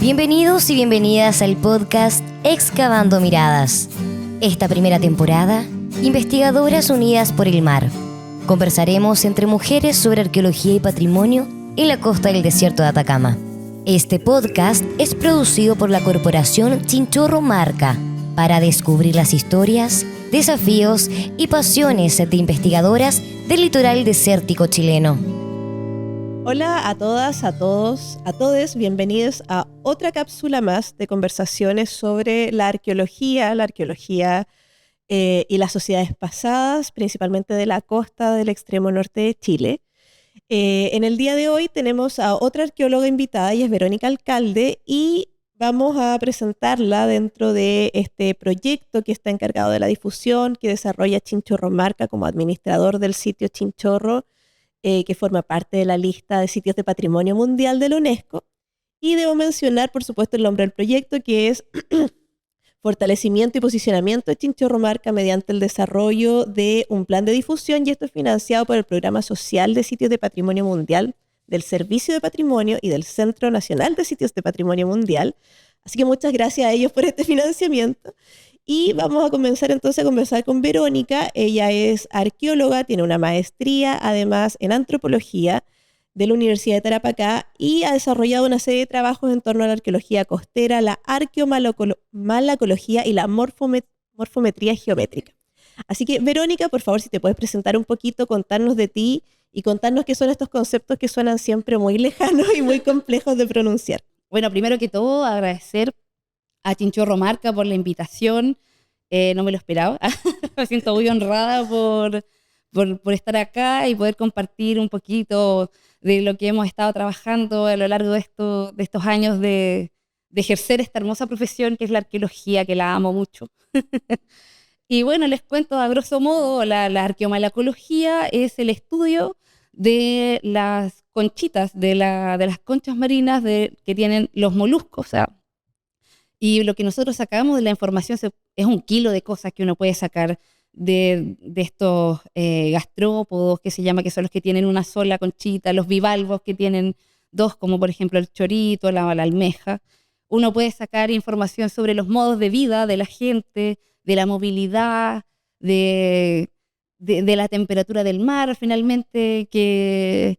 Bienvenidos y bienvenidas al podcast Excavando Miradas. Esta primera temporada, investigadoras unidas por el mar. Conversaremos entre mujeres sobre arqueología y patrimonio en la costa del desierto de Atacama. Este podcast es producido por la corporación Chinchorro Marca para descubrir las historias, desafíos y pasiones de investigadoras del litoral desértico chileno. Hola a todas, a todos, a todes, bienvenidos a otra cápsula más de conversaciones sobre la arqueología y las sociedades pasadas, principalmente de la costa del extremo norte de Chile. En el día de hoy tenemos a otra arqueóloga invitada y es Verónica Alcalde y vamos a presentarla dentro de este proyecto que está encargado de la difusión que desarrolla Chinchorro Marca como administrador del sitio Chinchorro, que forma parte de la lista de sitios de patrimonio mundial de la UNESCO. Y debo mencionar, por supuesto, el nombre del proyecto, que es Fortalecimiento y Posicionamiento de Chinchorro Marca mediante el desarrollo de un plan de difusión, y esto es financiado por el Programa Social de Sitios de Patrimonio Mundial del Servicio de Patrimonio y del Centro Nacional de Sitios de Patrimonio Mundial. Así que muchas gracias a ellos por este financiamiento. Y vamos a comenzar entonces a conversar con Verónica. Ella es arqueóloga, tiene una maestría además en antropología de la Universidad de Tarapacá y ha desarrollado una serie de trabajos en torno a la arqueología costera, la arqueomalacología y la morfometría geométrica. Así que Verónica, por favor, si te puedes presentar un poquito, contarnos de ti y contarnos qué son estos conceptos que suenan siempre muy lejanos y muy complejos de pronunciar. Bueno, primero que todo, agradecer a Chinchorro Marca por la invitación. No me lo esperaba. Me siento muy honrada por estar acá y poder compartir un poquito de lo que hemos estado trabajando a lo largo de estos años de ejercer esta hermosa profesión que es la arqueología, que la amo mucho. Y bueno, les cuento a grosso modo, la arqueomalacología es el estudio de las conchitas, de las conchas marinas que tienen los moluscos, o sea, y lo que nosotros sacamos de la información es 1 kilo de cosas que uno puede sacar de estos gastrópodos, que son los que tienen una sola conchita, los bivalvos que tienen 2, como por ejemplo el chorito, la almeja. Uno puede sacar información sobre los modos de vida de la gente, de la movilidad, de la temperatura del mar, finalmente, que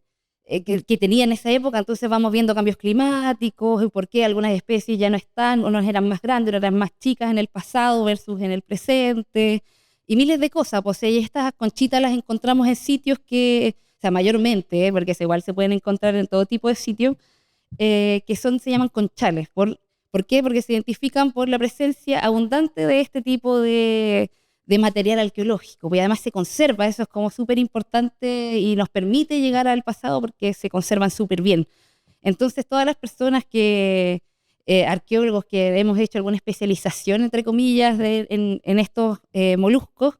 tenía en esa época. Entonces vamos viendo cambios climáticos y por qué algunas especies ya no están, unos eran más grandes, otras eran más chicas en el pasado versus en el presente, y miles de cosas. Pues estas conchitas las encontramos en sitios que, o sea, mayormente, porque igual se pueden encontrar en todo tipo de sitios, se llaman conchales. ¿Por qué? Porque se identifican por la presencia abundante de este tipo de material arqueológico, y además se conserva. Eso es como súper importante y nos permite llegar al pasado porque se conservan súper bien. Entonces todas las personas arqueólogos que hemos hecho alguna especialización, entre comillas, en estos moluscos,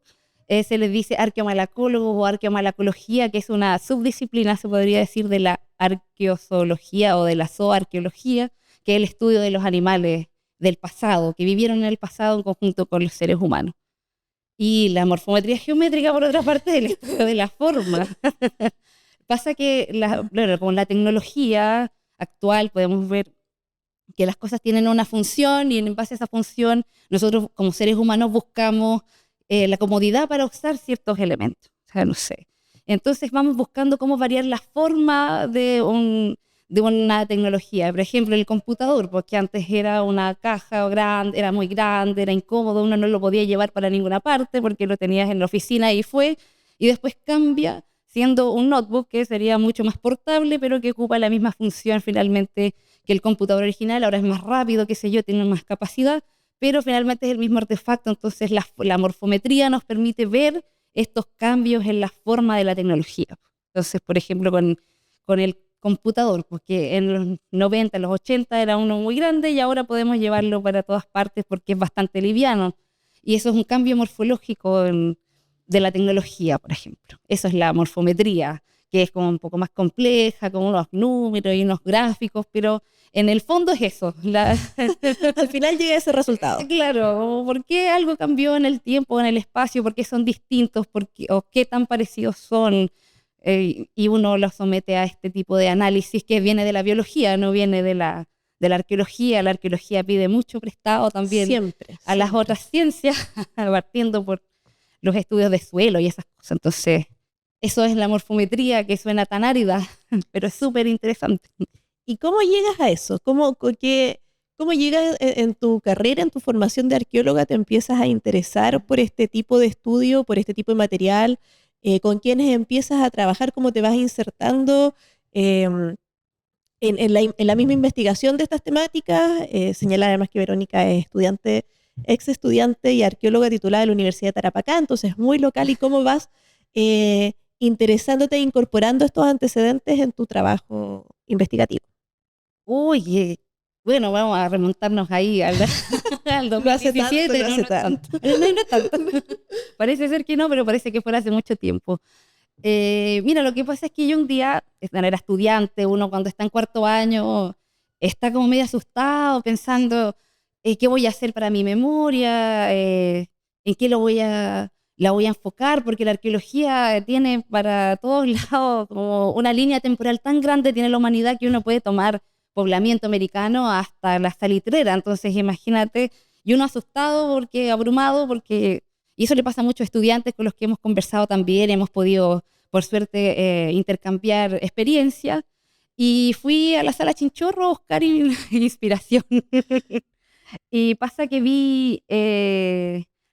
se les dice arqueomalacólogos o arqueomalacología, que es una subdisciplina, se podría decir, de la arqueozoología o de la zooarqueología, que es el estudio de los animales del pasado, que vivieron en el pasado en conjunto con los seres humanos. Y la morfometría geométrica, por otra parte, es el estudio de la forma. Pasa que con la tecnología actual podemos ver que las cosas tienen una función y en base a esa función nosotros como seres humanos buscamos la comodidad para usar ciertos elementos. O sea, no sé. Entonces vamos buscando cómo variar la forma de una tecnología. Por ejemplo, el computador, porque antes era una caja grande, era muy grande, era incómodo, uno no lo podía llevar para ninguna parte porque lo tenías en la oficina y después cambia siendo un notebook que sería mucho más portable, pero que ocupa la misma función finalmente que el computador original. Ahora es más rápido, qué sé yo, tiene más capacidad, pero finalmente es el mismo artefacto. Entonces la morfometría nos permite ver estos cambios en la forma de la tecnología. Entonces, por ejemplo, con el computador, porque en los 90, en los 80 era uno muy grande y ahora podemos llevarlo para todas partes porque es bastante liviano. Y eso es un cambio morfológico de la tecnología, por ejemplo. Eso es la morfometría, que es como un poco más compleja, con unos números y unos gráficos, pero en el fondo es eso. Al final llega ese resultado. Claro, ¿por qué algo cambió en el tiempo, en el espacio? ¿Por qué son distintos? ¿O qué tan parecidos son? Y uno lo somete a este tipo de análisis que viene de la biología, no viene de la de la arqueología pide mucho prestado también Siempre. a las siempre. otras ciencias, partiendo por los estudios de suelo y esas cosas. Entonces, eso es la morfometría, que suena tan árida, pero es súper interesante. ¿Y cómo llegas a eso? ¿Cómo llegas en tu carrera, en tu formación de arqueóloga, te empiezas a interesar por este tipo de estudio, por este tipo de material? ¿Con quiénes empiezas a trabajar? ¿Cómo te vas insertando en la misma investigación de estas temáticas? Señala además que Verónica es ex estudiante y arqueóloga titulada de la Universidad de Tarapacá, entonces muy local. ¿Y cómo vas interesándote e incorporando estos antecedentes en tu trabajo investigativo? Uy, bueno, vamos a remontarnos ahí al No hace 2017. tanto, no hace tanto. No es tanto. Parece ser que no, pero parece que fuera hace mucho tiempo. Mira, lo que pasa es que yo un día, era estudiante, uno cuando está en cuarto año está como medio asustado, pensando qué voy a hacer para mi memoria, en qué la voy a enfocar, porque la arqueología tiene para todos lados como una línea temporal tan grande, tiene la humanidad, que uno puede tomar poblamiento americano hasta la salitrera. Entonces, imagínate, y uno asustado, porque abrumado, porque y eso le pasa a muchos estudiantes con los que hemos conversado también, hemos podido, por suerte, intercambiar experiencias. Y fui a la sala Chinchorro a buscar inspiración. Y pasa que vi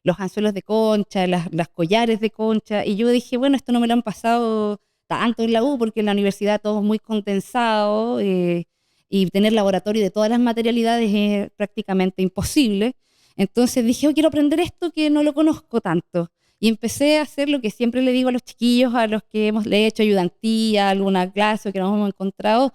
los anzuelos de concha, las collares de concha, y yo dije, bueno, esto no me lo han pasado tanto en la U, porque en la universidad todo es muy condensado, y tener laboratorio de todas las materialidades es prácticamente imposible. Entonces dije, oh, quiero aprender esto que no lo conozco tanto. Y empecé a hacer lo que siempre le digo a los chiquillos, a los que le he hecho ayudantía, alguna clase que nos hemos encontrado,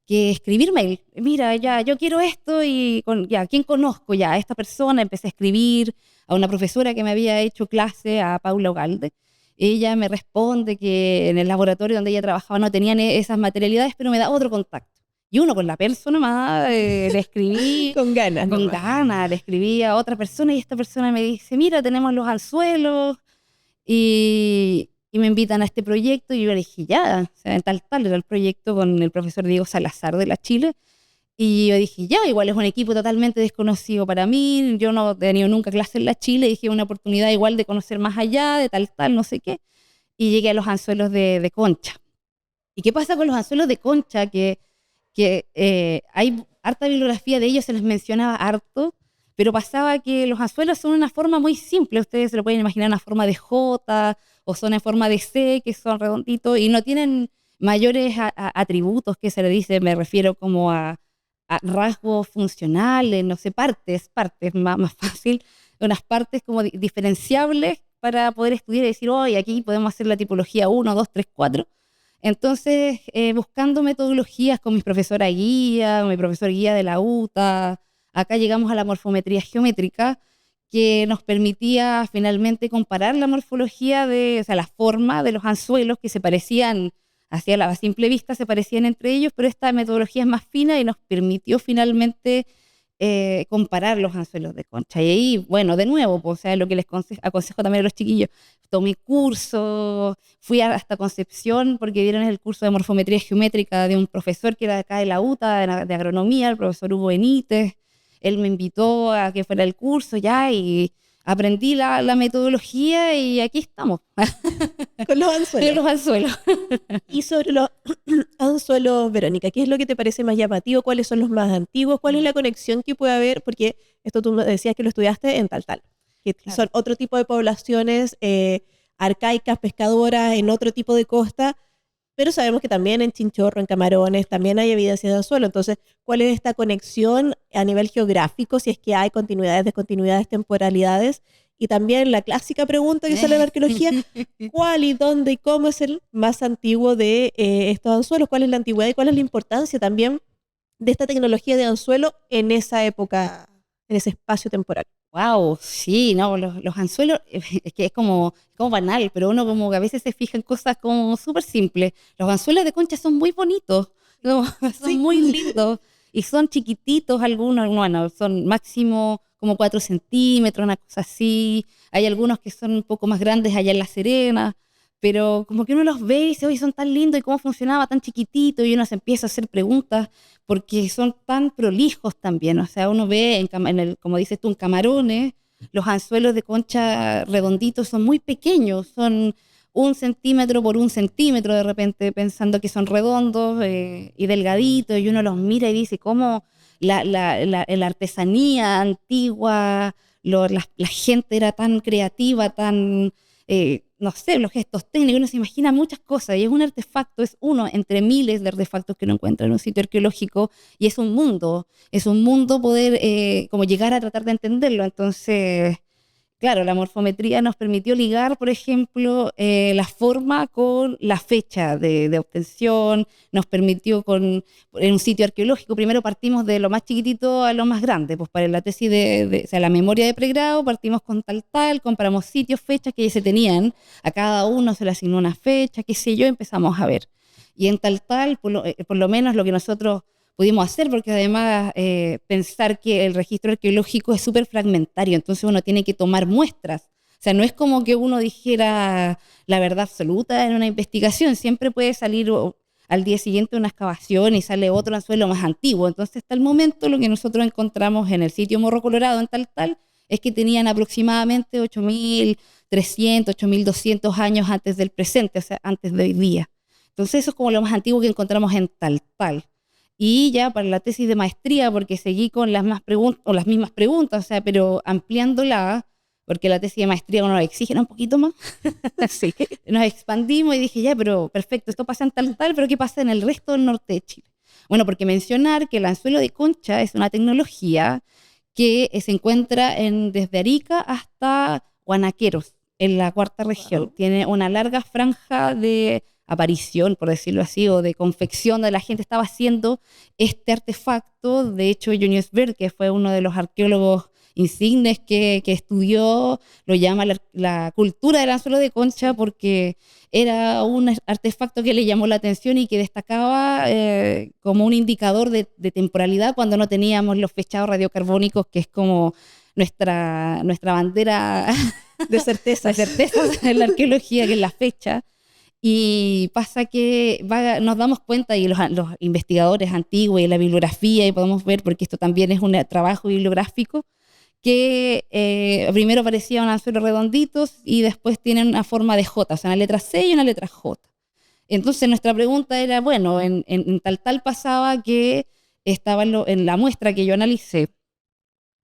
que escribir mail. Mira, ya, yo quiero esto y ya, ¿quién conozco ya? A esta persona. Empecé a escribir a una profesora que me había hecho clase, a Paula Ogalde. Ella me responde que en el laboratorio donde ella trabajaba no tenían esas materialidades, pero me da otro contacto. Y uno con la persona más le escribí Con ganas. con nomás. ganas, le escribí a otra persona y esta persona me dice, mira, tenemos los anzuelos y me invitan a este proyecto y yo le dije, ya, o sea, tal, era el proyecto con el profesor Diego Salazar de la Chile. Y yo dije, ya, igual es un equipo totalmente desconocido para mí, yo no he tenido nunca clase en la Chile, dije, una oportunidad igual de conocer más allá, de tal, no sé qué. Y llegué a los anzuelos de concha. ¿Y qué pasa con los anzuelos de concha? Que hay harta bibliografía de ellos, se les mencionaba harto, pero pasaba que los anzuelos son una forma muy simple, ustedes se lo pueden imaginar una forma de J, o son en forma de C, que son redonditos, y no tienen mayores atributos, que se le dice, me refiero como a rasgos funcionales, no sé, partes, más fácil, unas partes como diferenciables para poder estudiar y decir, hoy aquí podemos hacer la tipología 1, 2, 3, 4. Entonces, buscando metodologías con mis profesora guía, con mi profesor guía de la UTA, acá llegamos a la morfometría geométrica, que nos permitía finalmente comparar la morfología o sea, la forma de los anzuelos que se parecían, hacia la simple vista se parecían entre ellos, pero esta metodología es más fina y nos permitió finalmente comparar los anzuelos de concha. Y ahí, bueno, de nuevo, pues, o sea, lo que les aconsejo también a los chiquillos, tomé curso, fui hasta Concepción porque dieron el curso de morfometría geométrica de un profesor que era de acá de la UTA, de agronomía, el profesor Hugo Benítez. Él me invitó a que fuera el curso ya y aprendí la metodología y aquí estamos. Con los De anzuelos. los anzuelos. Y sobre los anzuelos, Verónica, ¿qué es lo que te parece más llamativo? ¿Cuáles son los más antiguos? ¿Cuál es la conexión que puede haber? Porque esto tú me decías que lo estudiaste en Taltal, que Claro. son otro tipo de poblaciones arcaicas, pescadoras, en otro tipo de costa, pero sabemos que también en Chinchorro, en Camarones, también hay evidencias de anzuelo. Entonces, ¿cuál es esta conexión a nivel geográfico? Si es que hay continuidades, descontinuidades, temporalidades. Y también la clásica pregunta que sale en la arqueología, ¿cuál y dónde y cómo es el más antiguo de estos anzuelos? ¿Cuál es la antigüedad y cuál es la importancia también de esta tecnología de anzuelo en esa época, en ese espacio temporal? Wow, sí, no, los anzuelos, es que es como banal, pero uno como que a veces se fija en cosas como súper simples. Los anzuelos de concha son muy bonitos, ¿no? Son Sí. muy lindos y son chiquititos algunos, bueno, son máximo como 4 centímetros, una cosa así. Hay algunos que son un poco más grandes allá en La Serena, pero como que uno los ve y dice, oye, son tan lindos, y cómo funcionaba tan chiquitito, y uno se empieza a hacer preguntas, porque son tan prolijos también. O sea, uno ve, como dices tú, en camarones, los anzuelos de concha redonditos son muy pequeños, son 1 centímetro por 1 centímetro de repente, pensando que son redondos y delgaditos, y uno los mira y dice, ¿cómo la artesanía antigua, la gente era tan creativa, tan, no sé, los gestos técnicos, uno se imagina muchas cosas, y es un artefacto, es uno entre miles de artefactos que uno encuentra en un sitio arqueológico, y es un mundo poder como llegar a tratar de entenderlo. Entonces, claro, la morfometría nos permitió ligar, por ejemplo, la forma con la fecha de obtención, nos permitió en un sitio arqueológico, primero partimos de lo más chiquitito a lo más grande, pues para la tesis o sea, la memoria de pregrado, partimos con tal, compramos sitios, fechas que ya se tenían, a cada uno se le asignó una fecha, qué sé yo, empezamos a ver. Y en tal, por lo menos lo que nosotros pudimos hacer, porque además pensar que el registro arqueológico es súper fragmentario, entonces uno tiene que tomar muestras. O sea, no es como que uno dijera la verdad absoluta en una investigación, siempre puede salir al día siguiente una excavación y sale otro anzuelo más antiguo. Entonces, hasta el momento, lo que nosotros encontramos en el sitio Morro Colorado, en tal, es que tenían aproximadamente 8.300, 8.200 años antes del presente, o sea, antes de hoy día. Entonces, eso es como lo más antiguo que encontramos en tal. Y ya para la tesis de maestría, porque seguí con las mismas preguntas, o sea, pero ampliándola, porque la tesis de maestría uno exige un poquito más. Sí, nos expandimos y dije, ya, pero perfecto, esto pasa en tal, pero ¿qué pasa en el resto del norte de Chile? Bueno, porque mencionar que el anzuelo de concha es una tecnología que se encuentra desde Arica hasta Guanaqueros, en la cuarta región. Tiene una larga franja de aparición, por decirlo así, o de confección de la gente estaba haciendo este artefacto. De hecho, Junius Bird, que fue uno de los arqueólogos insignes que estudió, lo llama la cultura del anzuelo de concha, porque era un artefacto que le llamó la atención y que destacaba como un indicador de temporalidad cuando no teníamos los fechados radiocarbónicos, que es como nuestra bandera De certezas. de certezas en la arqueología, que es la fecha. Y pasa que nos damos cuenta, y los investigadores antiguos y la bibliografía, y podemos ver, porque esto también es un trabajo bibliográfico, que primero aparecían anzuelos redonditos y después tienen una forma de J, o sea, una letra C y una letra J. Entonces nuestra pregunta era, bueno, en tal pasaba que en la muestra que yo analicé,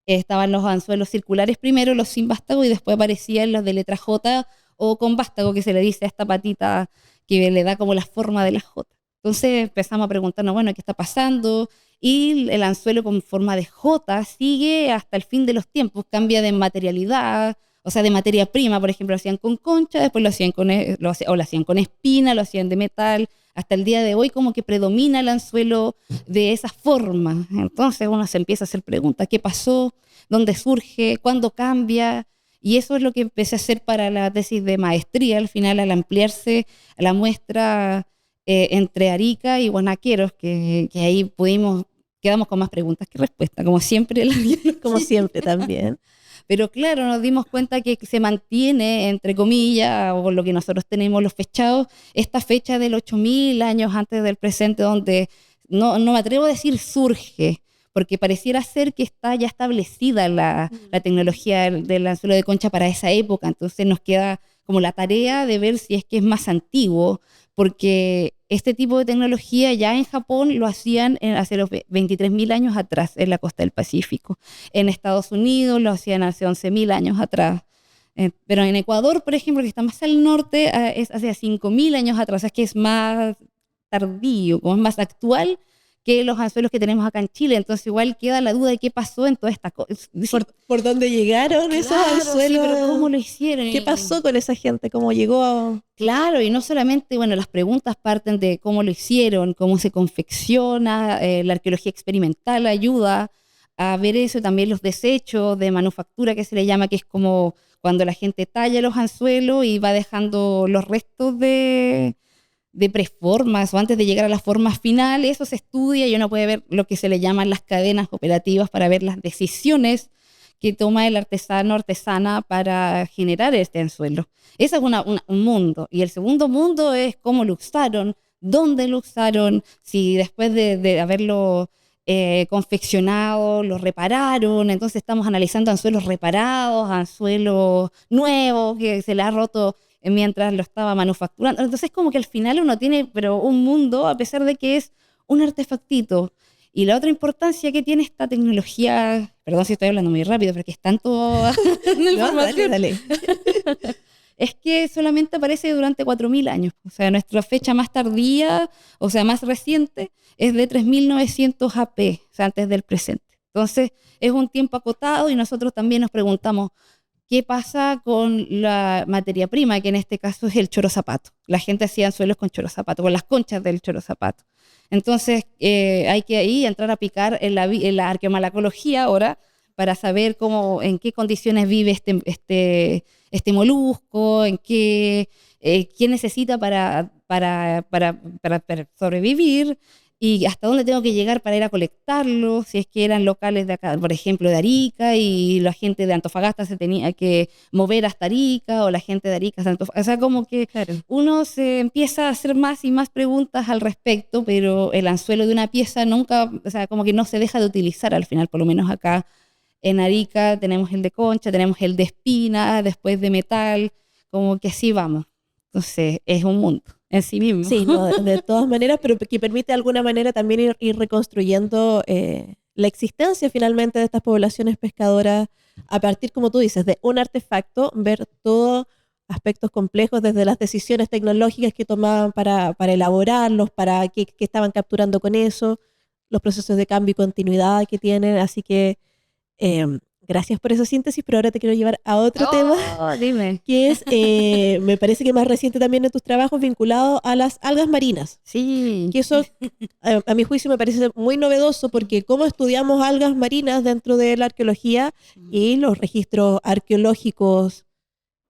estaban los anzuelos circulares primero, los sin vástago, y después aparecían los de letra J o con vástago, que se le dice a esta patita que le da como la forma de la J. Entonces empezamos a preguntarnos, bueno, ¿qué está pasando? Y el anzuelo con forma de J sigue hasta el fin de los tiempos, cambia de materialidad, o sea, de materia prima. Por ejemplo, lo hacían con concha, después lo hacían lo hacían con espina, lo hacían de metal. Hasta el día de hoy como que predomina el anzuelo de esa forma. Entonces uno se empieza a hacer preguntas, ¿qué pasó? ¿Dónde surge? ¿Cuándo cambia? Y eso es lo que empecé a hacer para la tesis de maestría, al final, al ampliarse la muestra entre Arica y Guanaqueros, que ahí quedamos con más preguntas que respuestas, como siempre. Como siempre también. Pero claro, nos dimos cuenta que se mantiene, entre comillas, o lo que nosotros tenemos los fechados, esta fecha del 8.000 años antes del presente, donde no me atrevo a decir surge, porque pareciera ser que está ya establecida la tecnología del anzuelo de concha para esa época. Entonces nos queda como la tarea de ver si es que es más antiguo, porque este tipo de tecnología ya en Japón lo hacían hace los 23.000 años atrás en la costa del Pacífico. En Estados Unidos lo hacían hace 11.000 años atrás. Pero en Ecuador, por ejemplo, que está más al norte, es hace 5.000 años atrás, es que es más tardío, como es más actual que los anzuelos que tenemos acá en Chile. Entonces igual queda la duda de qué pasó en toda esta cosa. ¿Por dónde llegaron esos anzuelos? Sí, pero ¿cómo lo hicieron? ¿Qué pasó con esa gente? ¿Cómo llegó a...? Claro, y no solamente, bueno, las preguntas parten de cómo lo hicieron, cómo se confecciona, la arqueología experimental ayuda a ver eso, también los desechos de manufactura, que se le llama, que es como cuando la gente talla los anzuelos y va dejando los restos de preformas o antes de llegar a la forma final. Eso se estudia y uno puede ver lo que se le llaman las cadenas operativas para ver las decisiones que toma el artesano o artesana para generar este anzuelo. Ese es un mundo. Y el segundo mundo es cómo lo usaron, dónde lo usaron, si después de haberlo confeccionado, lo repararon. Entonces estamos analizando anzuelos reparados, anzuelos nuevos que se le ha roto mientras lo estaba manufacturando. Entonces como que al final uno tiene pero un mundo, a pesar de que es un artefactito. Y la otra importancia que tiene esta tecnología, perdón si estoy hablando muy rápido, porque es tanto No, información, dale. es que solamente aparece durante 4000 años. O sea, nuestra fecha más tardía, o sea, más reciente, es de 3900 AP, o sea, antes del presente. Entonces, es un tiempo acotado y nosotros también nos preguntamos, ¿qué pasa con la materia prima, que en este caso es el chorozapato? La gente hacía anzuelos con chorozapato, con las conchas del chorozapato. Entonces, hay que ahí entrar a picar en la arqueomalacología ahora para saber en qué condiciones vive este molusco, qué necesita para sobrevivir y hasta dónde tengo que llegar para ir a colectarlo, si es que eran locales de acá, por ejemplo, de Arica, y la gente de Antofagasta se tenía que mover hasta Arica, o la gente de Arica hasta Antofagasta. O sea, como que Claro. uno se empieza a hacer más y más preguntas al respecto, pero el anzuelo de una pieza nunca, o sea, como que no se deja de utilizar al final, por lo menos acá en Arica tenemos el de concha, tenemos el de espina, después de metal, como que así vamos. Entonces, es un mundo en sí mismo. Sí, no, de todas maneras, pero que permite de alguna manera también ir reconstruyendo la existencia finalmente de estas poblaciones pescadoras a partir, como tú dices, de un artefacto, ver todos aspectos complejos desde las decisiones tecnológicas que tomaban para elaborarlos, para qué estaban capturando con eso, los procesos de cambio y continuidad que tienen. Así que gracias por esa síntesis, pero ahora te quiero llevar a otro tema Dime. que es, me parece que más reciente también en tus trabajos vinculado a las algas marinas. Sí. Que eso, a mi juicio, me parece muy novedoso porque cómo estudiamos algas marinas dentro de la arqueología y los registros arqueológicos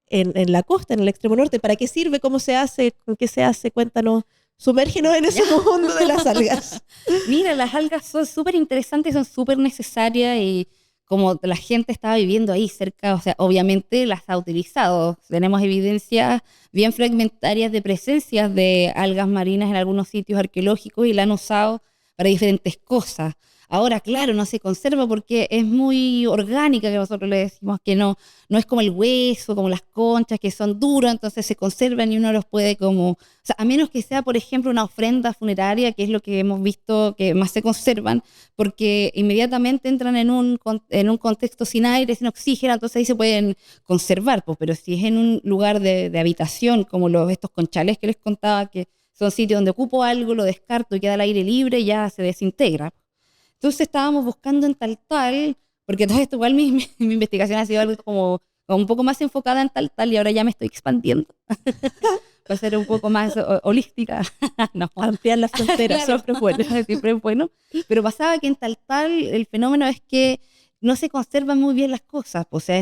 en la costa, en el extremo norte. ¿Para qué sirve? ¿Cómo se hace? ¿Con qué se hace? Cuéntanos. Sumérgenos en ese mundo de las algas. Mira, las algas son súper interesantes, son súper necesarias y como la gente estaba viviendo ahí cerca, o sea, obviamente las ha utilizado. Tenemos evidencias bien fragmentarias de presencias de algas marinas en algunos sitios arqueológicos y la han usado para diferentes cosas. Ahora, claro, no se conserva porque es muy orgánica, que nosotros le decimos que no es como el hueso, como las conchas, que son duros, entonces se conservan y uno los puede como... O sea, a menos que sea, por ejemplo, una ofrenda funeraria, que es lo que hemos visto que más se conservan, porque inmediatamente entran en un contexto sin aire, sin oxígeno, entonces ahí se pueden conservar, pues, pero si es en un lugar de habitación, como estos conchales que les contaba, que son sitios donde ocupo algo, lo descarto y queda al aire libre, ya se desintegra. Entonces estábamos buscando en tal, porque todo esto igual mi investigación ha sido algo como un poco más enfocada en tal y ahora ya me estoy expandiendo. Para ser un poco más holística. No. Ampliar las fronteras, Claro. siempre es bueno. Siempre es bueno. Pero pasaba que en tal el fenómeno es que no se conservan muy bien las cosas. O sea,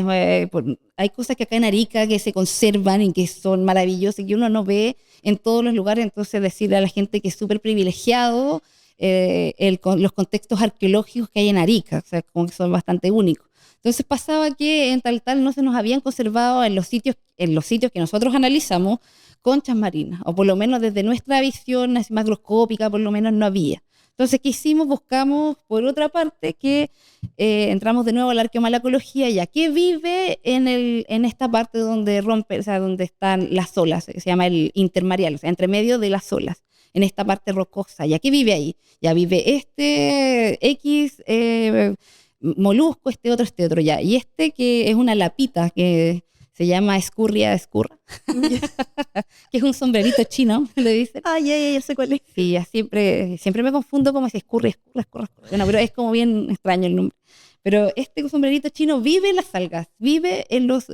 hay cosas que acá en Arica que se conservan y que son maravillosas y que uno no ve en todos los lugares. Entonces decirle a la gente que es súper privilegiado los contextos arqueológicos que hay en Arica, o sea, como que son bastante únicos. Entonces pasaba que en tal no se nos habían conservado en los sitios que nosotros analizamos conchas marinas, o por lo menos desde nuestra visión así macroscópica, por lo menos no había. Entonces, ¿qué hicimos? Buscamos, por otra parte, que entramos de nuevo a la arqueomalacología, ya que vive en esta parte donde rompe, o sea, donde están las olas, que se llama el intermareal, o sea, entre medio de las olas, en esta parte rocosa. ¿Ya qué vive ahí? Ya vive este X molusco, este otro, ya. Y este que es una lapita que se llama escurria, que es un sombrerito chino, le dicen. Ah, ya sé cuál es. Sí, ya siempre me confundo como si escurria. Bueno, pero es como bien extraño el nombre. Pero este sombrerito chino vive en las algas, vive en los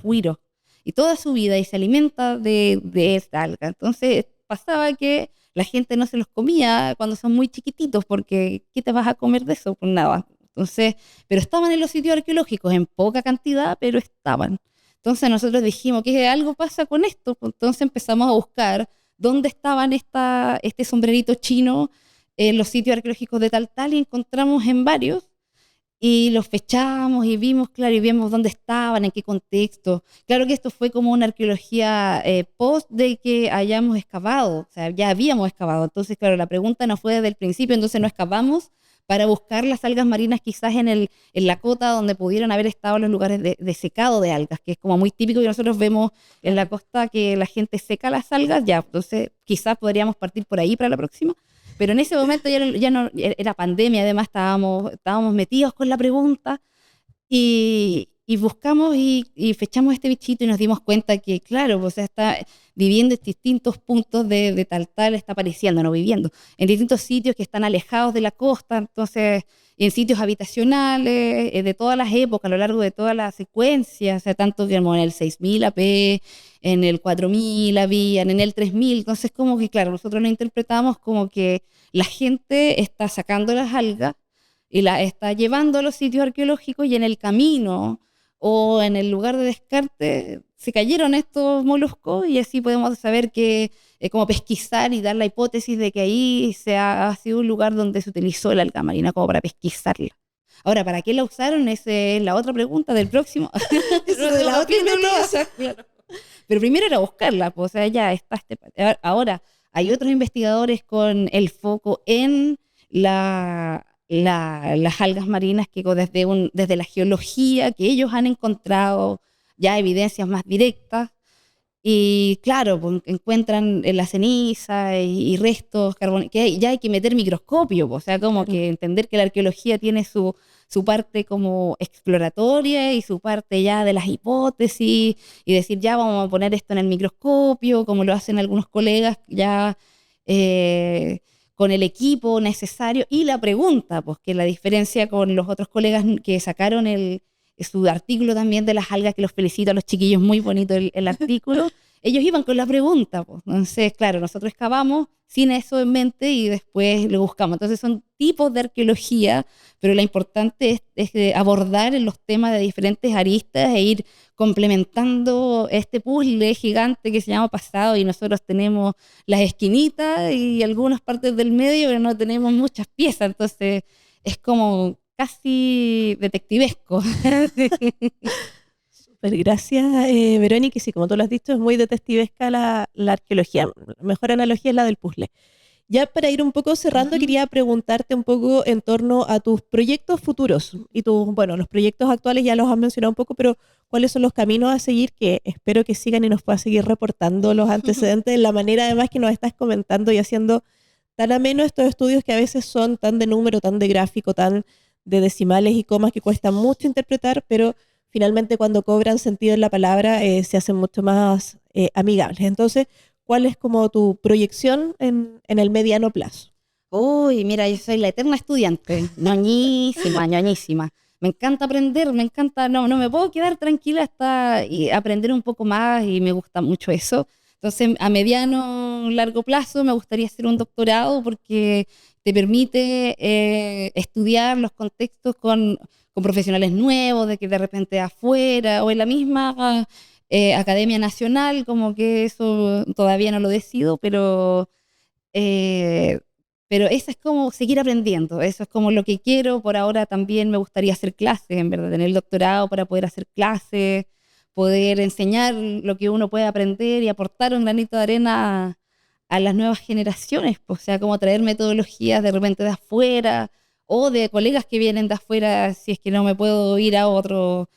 huiros, y toda su vida, y se alimenta de esta alga. Entonces pasaba que la gente no se los comía cuando son muy chiquititos, porque ¿qué te vas a comer de eso? Pues nada. Entonces, pero estaban en los sitios arqueológicos, en poca cantidad, pero estaban. Entonces nosotros dijimos que algo pasa con esto. Pues entonces empezamos a buscar dónde estaban este sombrerito chino en los sitios arqueológicos de tal, y encontramos en varios. y los fechamos y vimos, claro, y vimos dónde estaban, en qué contexto. Claro que esto fue como una arqueología post de que hayamos excavado, o sea, ya habíamos excavado. Entonces, claro, la pregunta no fue desde el principio, entonces no excavamos para buscar las algas marinas quizás en la cota donde pudieran haber estado los lugares de secado de algas, que es como muy típico que nosotros vemos en la costa que la gente seca las algas, ya, entonces quizás podríamos partir por ahí para la próxima. Pero en ese momento ya no era pandemia, además estábamos metidos con la pregunta y buscamos y fechamos este bichito y nos dimos cuenta que, claro, o sea, está viviendo en distintos puntos de tal, está apareciendo, no viviendo, en distintos sitios que están alejados de la costa, entonces, en sitios habitacionales, de todas las épocas, a lo largo de toda la secuencia, o sea, tanto como en el 6000 AP, en el 4000 habían, en el 3000, entonces como que, claro, nosotros lo interpretamos como que la gente está sacando las algas y la está llevando a los sitios arqueológicos y en el camino o en el lugar de descarte se cayeron estos moluscos y así podemos saber que como pesquisar y dar la hipótesis de que ahí ha sido un lugar donde se utilizó el alga marina como para pesquisarla. Ahora, ¿para qué la usaron? Esa es la otra pregunta del próximo. Eso de la otra investigación. Claro. Pero primero era buscarla, pues, o sea, ya está. Ahora, hay otros investigadores con el foco en las algas marinas que desde la geología que ellos han encontrado ya evidencias más directas y claro, pues, encuentran en la ceniza y restos carbónicos, que ya hay que meter microscopio, pues, o sea, como que entender que la arqueología tiene su parte como exploratoria y su parte ya de las hipótesis y decir ya vamos a poner esto en el microscopio, como lo hacen algunos colegas ya con el equipo necesario y la pregunta, pues que la diferencia con los otros colegas que sacaron su artículo también de las algas, que los felicito a los chiquillos, muy bonito el artículo, ellos iban con la pregunta, pues. Entonces, claro, nosotros excavamos sin eso en mente y después lo buscamos. Entonces son tipos de arqueología, pero lo importante es abordar los temas de diferentes aristas e ir complementando este puzzle gigante que se llama pasado y nosotros tenemos las esquinitas y algunas partes del medio, pero no tenemos muchas piezas, entonces es como casi detectivesco. Súper, gracias, Verónica. Y sí, como tú lo has dicho, es muy detectivesca la arqueología. La mejor analogía es la del puzzle. Ya para ir un poco cerrando, quería preguntarte un poco en torno a tus proyectos futuros y bueno, los proyectos actuales ya los has mencionado un poco, pero ¿cuáles son los caminos a seguir que espero que sigan y nos puedas seguir reportando los antecedentes de la manera además que nos estás comentando y haciendo tan ameno estos estudios que a veces son tan de número, tan de gráfico, tan de decimales y comas que cuesta mucho interpretar, pero finalmente cuando cobran sentido en la palabra se hacen mucho más amigables. Entonces, ¿cuál es como tu proyección en el mediano plazo? Uy, mira, yo soy la eterna estudiante, ñoñísima, ñoñísima. Me encanta aprender, me encanta, no me puedo quedar tranquila hasta aprender un poco más y me gusta mucho eso. Entonces, a mediano, largo plazo me gustaría hacer un doctorado porque te permite estudiar los contextos con profesionales nuevos, de que de repente afuera o en la misma Academia Nacional, como que eso todavía no lo decido, eh, pero eso es como seguir aprendiendo, eso es como lo que quiero. Por ahora también me gustaría hacer clases, en verdad, tener el doctorado para poder hacer clases, poder enseñar lo que uno puede aprender y aportar un granito de arena a las nuevas generaciones, pues, o sea, como traer metodologías de repente de afuera o de colegas que vienen de afuera, si es que no me puedo ir a otro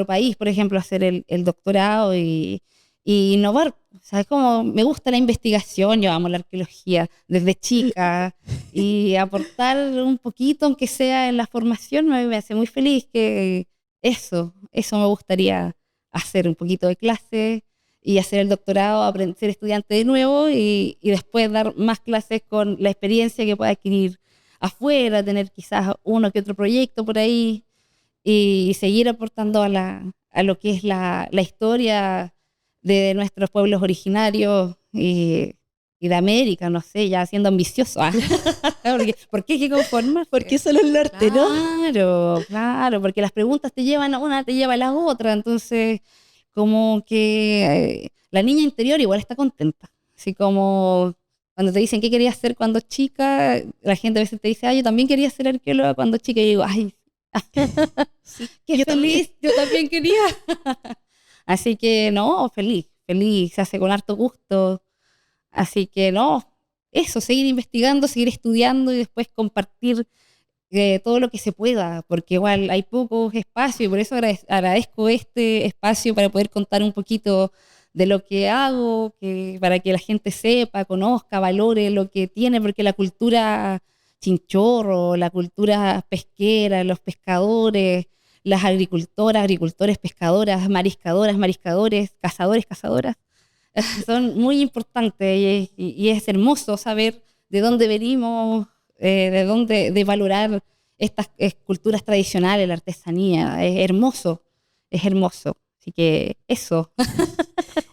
país, por ejemplo, a hacer el doctorado y innovar. O sea, es como me gusta la investigación, yo amo la arqueología desde chica y aportar un poquito, aunque sea en la formación, me hace muy feliz que eso me gustaría hacer, un poquito de clase y hacer el doctorado, ser estudiante de nuevo y después dar más clases con la experiencia que pueda adquirir afuera, tener quizás uno que otro proyecto por ahí y seguir aportando a lo que es la historia de nuestros pueblos originarios y de América, no sé, ya siendo ambicioso. ¿Por qué hay que conformarse? Porque solo el norte, ¿no? Claro, porque las preguntas te llevan a una, te lleva a la otra, entonces como que la niña interior igual está contenta, así como cuando te dicen qué querías ser cuando chica, la gente a veces te dice, yo también quería ser arqueóloga cuando chica, y digo, Qué feliz, yo también quería. Así que no, feliz, se hace con harto gusto. Así que no, eso, seguir investigando, seguir estudiando y después compartir todo lo que se pueda, porque igual hay pocos espacios y por eso agradezco este espacio para poder contar un poquito de lo que hago, para que la gente sepa, conozca, valore lo que tiene, porque la cultura chinchorro, la cultura pesquera, los pescadores, las agricultoras, agricultores, pescadoras, mariscadores, cazadores, cazadoras, son muy importantes y es hermoso saber de dónde venimos, de valorar estas culturas tradicionales, la artesanía. Es hermoso. Así que eso.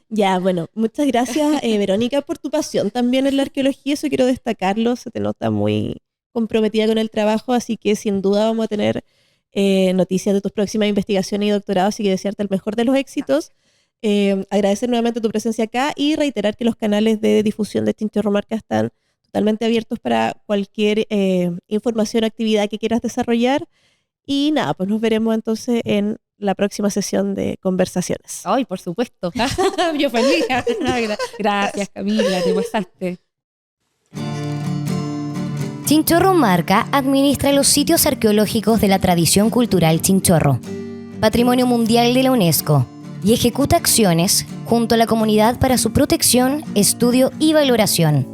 Ya, bueno, muchas gracias, Verónica, por tu pasión también en la arqueología. Eso quiero destacarlo. Se te nota muy comprometida con el trabajo, así que sin duda vamos a tener noticias de tus próximas investigaciones y doctorados, así que desearte el mejor de los éxitos. Agradecer nuevamente tu presencia acá y reiterar que los canales de difusión de Chinchorro Marca están totalmente abiertos para cualquier información o actividad que quieras desarrollar. Y nada, pues nos veremos entonces en la próxima sesión de conversaciones. Ay, por supuesto. Yo feliz. Gracias, Camila, te pasaste. Chinchorro Marca administra los sitios arqueológicos de la tradición cultural chinchorro, Patrimonio Mundial de la UNESCO, y ejecuta acciones junto a la comunidad para su protección, estudio y valoración.